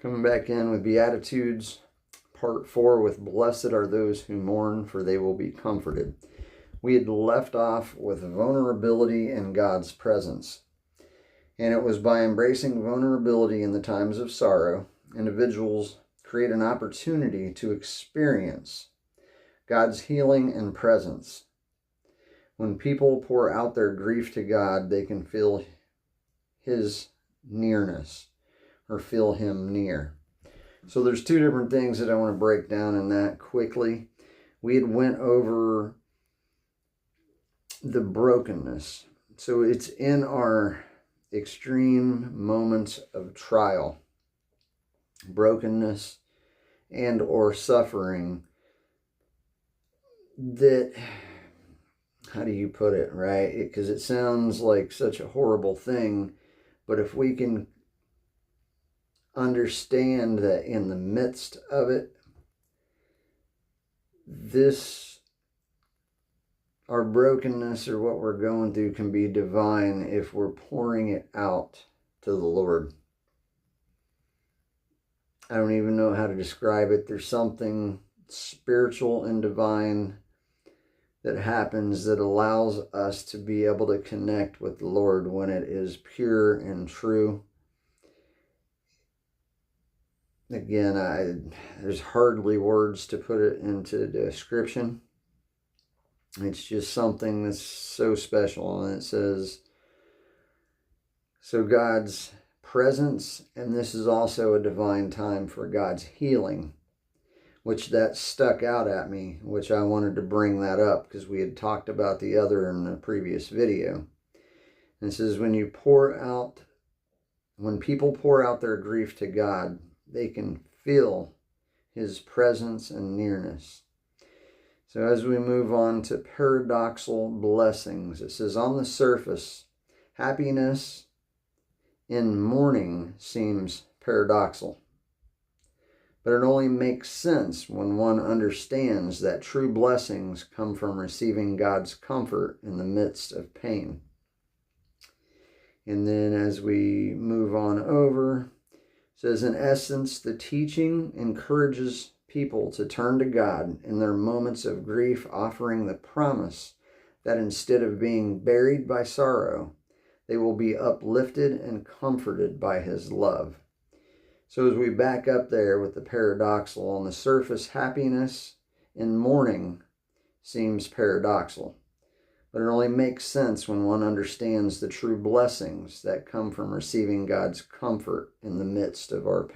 Coming back in with Beatitudes, part 4 with Blessed are those who mourn, for they will be comforted. We had left off with vulnerability in God's presence. And it was by embracing vulnerability in the times of sorrow, individuals create an opportunity to experience God's healing and presence. When people pour out their grief to God, they can feel His nearness or feel Him near. So there's two different things that I want to break down in that quickly. We had went over the brokenness. So it's in our extreme moments of trial, brokenness and or suffering that, how do you put it, right? Because it sounds like such a horrible thing, but if we can understand that in the midst of it, our brokenness or what we're going through can be divine if we're pouring it out to the Lord. I don't even know how to describe it. There's something spiritual and divine that happens that allows us to be able to connect with the Lord when it is pure and true. Again, there's hardly words to put it into description. It's just something that's so special. And it says, so God's presence, and this is also a divine time for God's healing, which that stuck out at me, which I wanted to bring that up because we had talked about the other in the previous video. And it says, when people pour out their grief to God, they can feel His presence and nearness. So as we move on to paradoxical blessings, it says, on the surface, happiness in mourning seems paradoxical. But it only makes sense when one understands that true blessings come from receiving God's comfort in the midst of pain. And then as we move on over, it says, in essence, the teaching encourages people to turn to God in their moments of grief, offering the promise that instead of being buried by sorrow, they will be uplifted and comforted by His love. So as we back up there with the paradoxical, on the surface, happiness in mourning seems paradoxical. But it only makes sense when one understands the true blessings that come from receiving God's comfort in the midst of our pain.